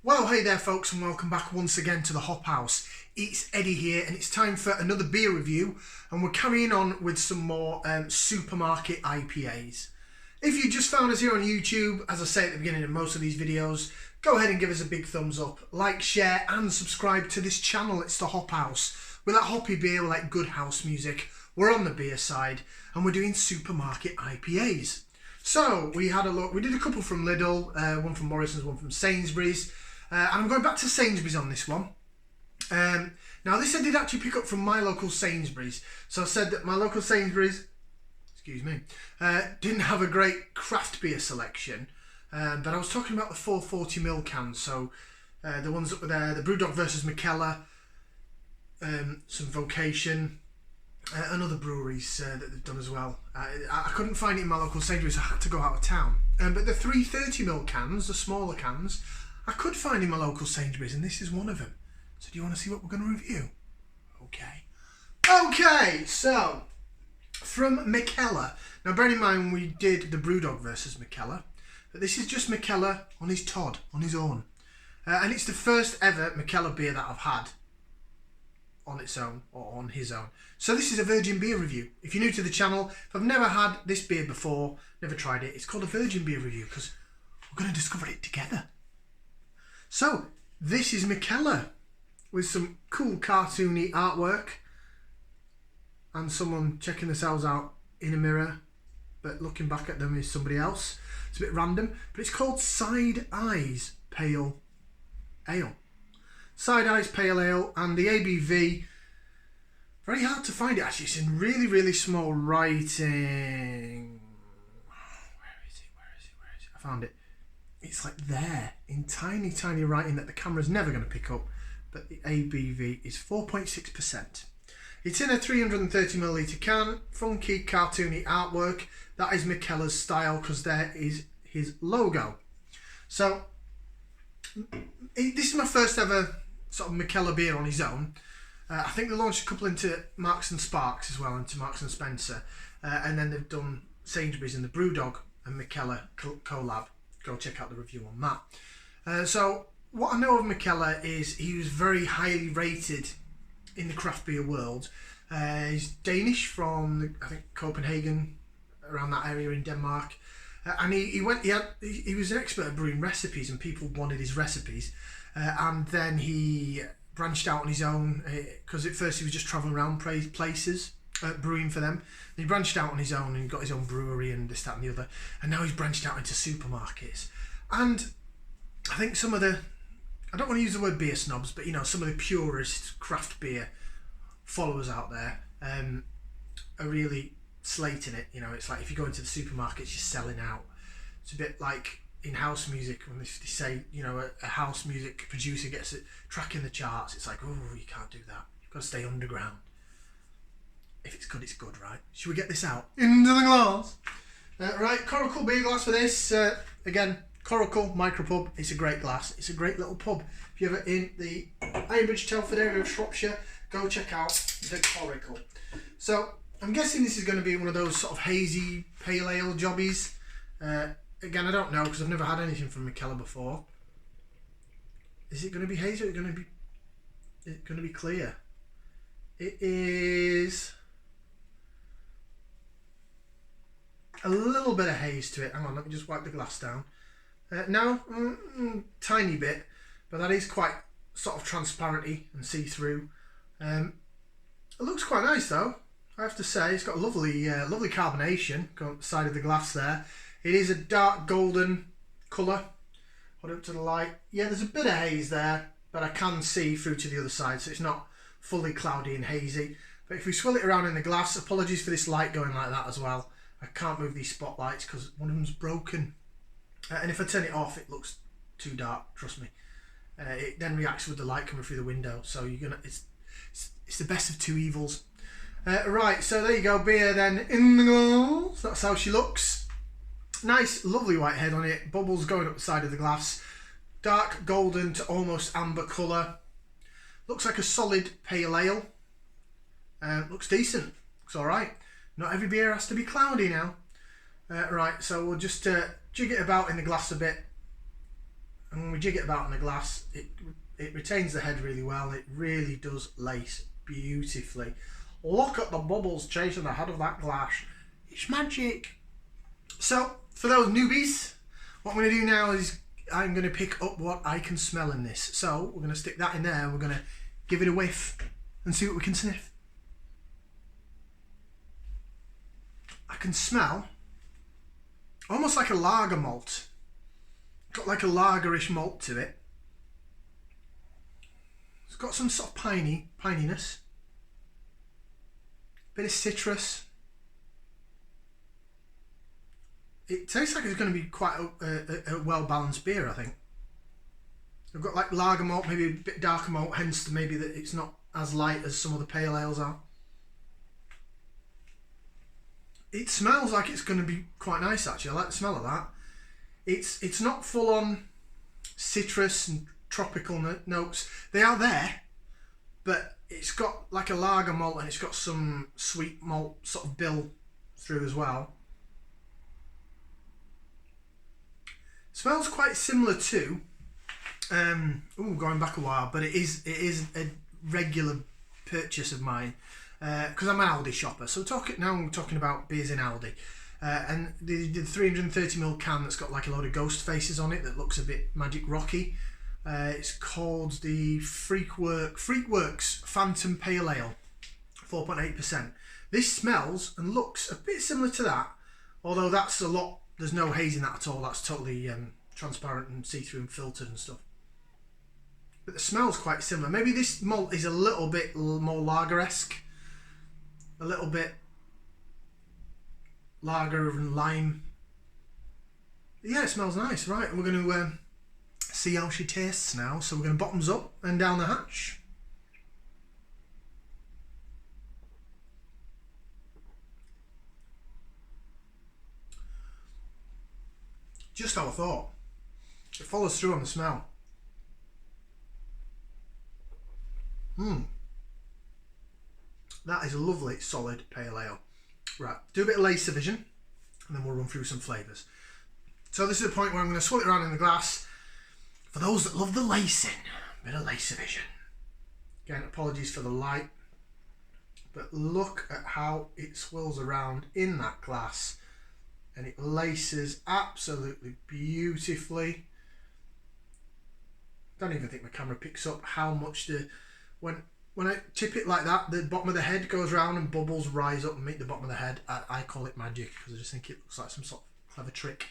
Well, hey there folks, and welcome back once again to the Hop House. It's Eddie here, and it's time for another beer review, and we're carrying on with some more supermarket IPAs. If you just found us here on YouTube, as I say at the beginning of most of these videos, go ahead and give us a big thumbs up, like, share and subscribe to this channel. It's the Hop House. With that hoppy beer, we like good house music. We're on the beer side, and we're doing supermarket IPAs. So we had a look, we did a couple from Lidl, one from Morrison's, one from Sainsbury's. And I'm going back to Sainsbury's on this one. Now this I did actually pick up from my local Sainsbury's. So I said that my local Sainsbury's, didn't have a great craft beer selection. But I was talking about the 440ml cans. So the ones up there, the Brewdog versus Mikeller, some Vocation, and other breweries that they've done as well. I couldn't find it in my local Sainsbury's, so I had to go out of town. But the 330ml cans, the smaller cans, I could find in my local Sainsbury's, and this is one of them. So do you want to see what we're going to review? Okay, so from Mikeller. Now bearing in mind we did the Brewdog versus Mikeller, but this is just Mikeller on his Todd, on his own. And it's the first ever Mikeller beer that I've had on its own, or on his own. So this is a virgin beer review. If you're new to the channel, if I've never had this beer before, never tried it, it's called a virgin beer review because we're going to discover it together. So, this is Mikeller with some cool cartoony artwork and someone checking themselves out in a mirror, but looking back at them is somebody else. It's a bit random, but it's called Side Eyes Pale Ale. Side Eyes Pale Ale, and the ABV, very hard to find it actually, it's in really, really small writing. Where is it? I found it. It's like there, in tiny, tiny writing that the camera's never going to pick up, but the ABV is 4.6%. It's in a 330ml can, funky, cartoony artwork. That is Mikeller's style because there is his logo. So, this is my first ever sort of Mikeller beer on his own. I think they launched a couple into Marks and Sparks as well, into Marks and Spencer. And then they've done Sainsbury's and the Brewdog and Mikeller collab. Go check out the review on that. So what I know of Mikeller is he was very highly rated in the craft beer world. He's Danish from I think Copenhagen, around that area in Denmark, and he was an expert at brewing recipes, and people wanted his recipes, and then he branched out on his own because at first he was just travelling around places. Brewing for them. And he branched out on his own and he got his own brewery and this, that and the other, and now he's branched out into supermarkets. And I think some of the, I don't want to use the word beer snobs, but you know, some of the purist craft beer followers out there are really slating it. You know, it's like if you go into the supermarkets, you're selling out. It's a bit like in house music when they say, you know, a house music producer gets it tracking the charts, it's like, oh, you can't do that, you've got to stay underground. If it's good, right? Should we get this out? Into the glass. Right, Coracle beer glass for this. Again, Coracle Micropub. It's a great glass. It's a great little pub. If you're ever in the Ironbridge Telford area of Shropshire, go check out the Coracle. So, I'm guessing this is going to be one of those sort of hazy pale ale jobbies. Again, I don't know because I've never had anything from Mikeller before. Is it going to be hazy or is it going to be clear? It is a little bit of haze to it. Hang on, let me just wipe the glass down. No, tiny bit, but that is quite sort of transparent-y and see-through. It looks quite nice though, I have to say. It's got a lovely carbonation going up the side of the glass there. It is a dark golden colour. Hold it up to the light. Yeah, there's a bit of haze there, but I can see through to the other side, so it's not fully cloudy and hazy. But if we swill it around in the glass, apologies for this light going like that as well. I can't move these spotlights because one of them's broken. And if I turn it off, it looks too dark, trust me. It then reacts with the light coming through the window, so it's the best of two evils. Right, so there you go, beer then in the glass. That's how she looks. Nice, lovely white head on it, bubbles going up the side of the glass. Dark golden to almost amber colour. Looks like a solid pale ale. Looks decent, looks alright. Not every beer has to be cloudy now. Right, so we'll just jig it about in the glass a bit. And when we jig it about in the glass, it retains the head really well. It really does lace beautifully. Look at the bubbles chasing the head of that glass. It's magic. So, for those newbies, what I'm going to do now is I'm going to pick up what I can smell in this. So, we're going to stick that in there. We're going to give it a whiff and see what we can sniff. I can smell almost like a lager malt. Got like a lagerish malt to it. It's got some sort of pininess. Bit of citrus. It tastes like it's going to be quite a well-balanced beer, I think. I've got like lager malt, maybe a bit darker malt, hence maybe that it's not as light as some of the pale ales are. It smells like it's going to be quite nice, actually. I like the smell of that. It's not full on citrus and tropical notes. They are there, but it's got like a lager malt and it's got some sweet malt sort of bill through as well. Smells quite similar to, going back a while, but it is a regular purchase of mine because I'm an Aldi shopper. So now I'm talking about beers in Aldi. And the 330ml can that's got like a load of ghost faces on it that looks a bit Magic Rocky. It's called the Freakworks Phantom Pale Ale, 4.8%. This smells and looks a bit similar to that, although that's a lot. There's no haze in that at all. That's totally transparent and see-through and filtered and stuff. But the smell's quite similar. Maybe this malt is a little bit more lager-esque, a little bit lager and lime. Yeah, it smells nice. Right, we're going to see how she tastes now. So we're going to bottoms up and down the hatch. Just how I thought. It follows through on the smell. That is a lovely, solid pale ale. Right, do a bit of lace division, and then we'll run through some flavours. So this is the point where I'm going to swirl it around in the glass. For those that love the lacing, a bit of lace division. Again, apologies for the light, but look at how it swirls around in that glass, and it laces absolutely beautifully. Don't even think my camera picks up how much when I tip it like that, the bottom of the head goes round and bubbles rise up and meet the bottom of the head. I call it magic because I just think it looks like some sort of clever trick.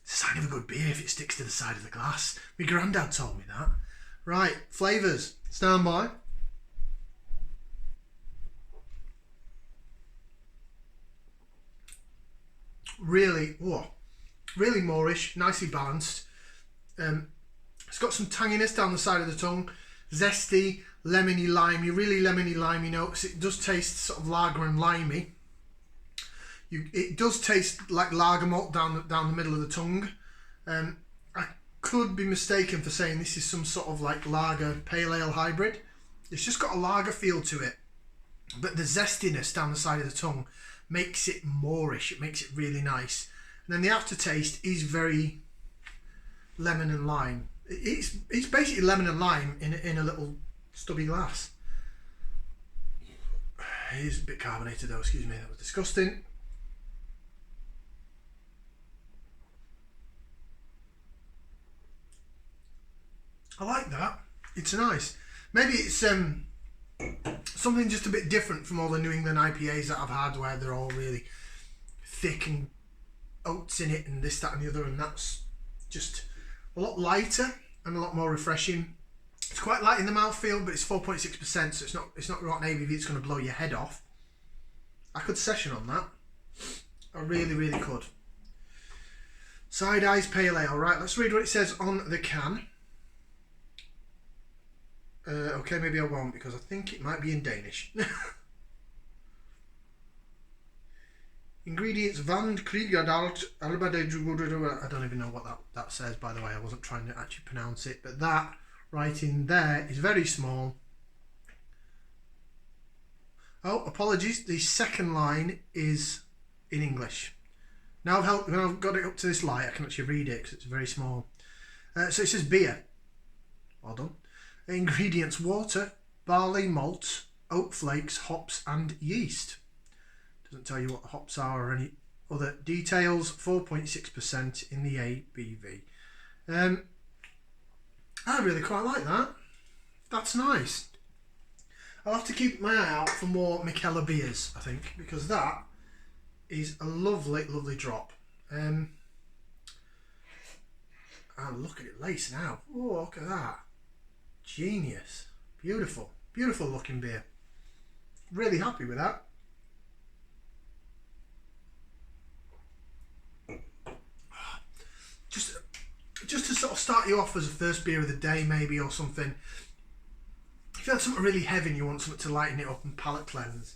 It's a sign of a good beer if it sticks to the side of the glass. My granddad told me that. Right, flavours. Stand by. Really moreish, nicely balanced. It's got some tanginess down the side of the tongue. Zesty, lemony, limey, really lemony, limey notes. It does taste sort of lager and limey. It does taste like lager malt down the middle of the tongue. I could be mistaken for saying this is some sort of like lager pale ale hybrid. It's just got a lager feel to it, but the zestiness down the side of the tongue makes it moreish. It makes it really nice. And then the aftertaste is very lemon and lime. It's basically lemon and lime in a little stubby glass. It is a bit carbonated though, excuse me, that was disgusting. I like that. It's nice. Maybe it's something just a bit different from all the New England IPAs that I've had where they're all really thick and oats in it and this, that and the other, and that's just a lot lighter and a lot more refreshing. It's quite light in the mouthfeel, but it's 4.6%, so it's not got an ABV that's going to blow your head off. I could session on that. I really could. Side Eyes Pale Ale. Right, let's read what it says on the can. Okay, maybe I won't because I think it might be in Danish. Ingredients: Vand, Krigadalt, Albade. I don't even know what that says, by the way. I wasn't trying to actually pronounce it, but that writing there is very small. Oh, apologies. The second line is in English. Now I've got it up to this light, I can actually read it because it's very small. So it says beer. Well done. Ingredients: water, barley, malt, oat flakes, hops and yeast. Doesn't tell you what the hops are or any other details. 4.6% in the ABV. I really quite like that. That's nice. I'll have to keep my eye out for more Mikeller beers, I think, because that is a lovely, lovely drop. Oh, look at it lacing out. Oh, look at that. Genius. Beautiful. Beautiful looking beer. Really happy with that. Just to sort of start you off as a first beer of the day maybe, or something. If you had something really heavy and you want something to lighten it up and palate cleanse,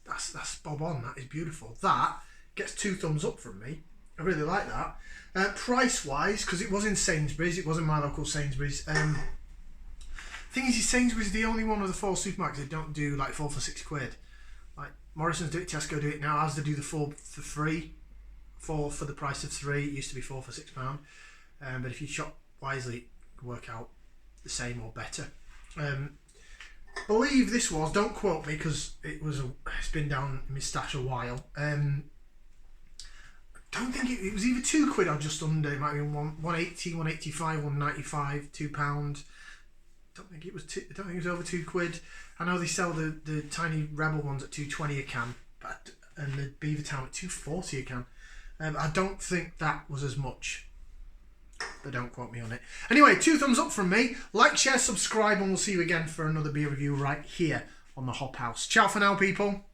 that's bob on. That is beautiful. That gets 2 thumbs up from me. I really like that. Price wise, because it was in Sainsbury's, it was in my local Sainsbury's. Thing is Sainsbury's the only one of the 4 supermarkets that don't do like 4 for £6. Like Morrison's do it, Tesco do it now, Asda do the 4 for free, 4 for the price of 3. It used to be 4 for £6. But if you shop wisely, it can work out the same or better. Believe this was, don't quote me because it's been down in my stash a while. Don't think it was either £2 or just under. It might be 180, 185, 195, £2. Don't think it was over £2. I know they sell the tiny Rebel ones at £2.20 a can, and the Beavertown at £2.40 a can. I don't think that was as much, but don't quote me on it. Anyway, 2 thumbs up from me. Like, share, subscribe, and we'll see you again for another beer review right here on the Hop House. Ciao for now, people.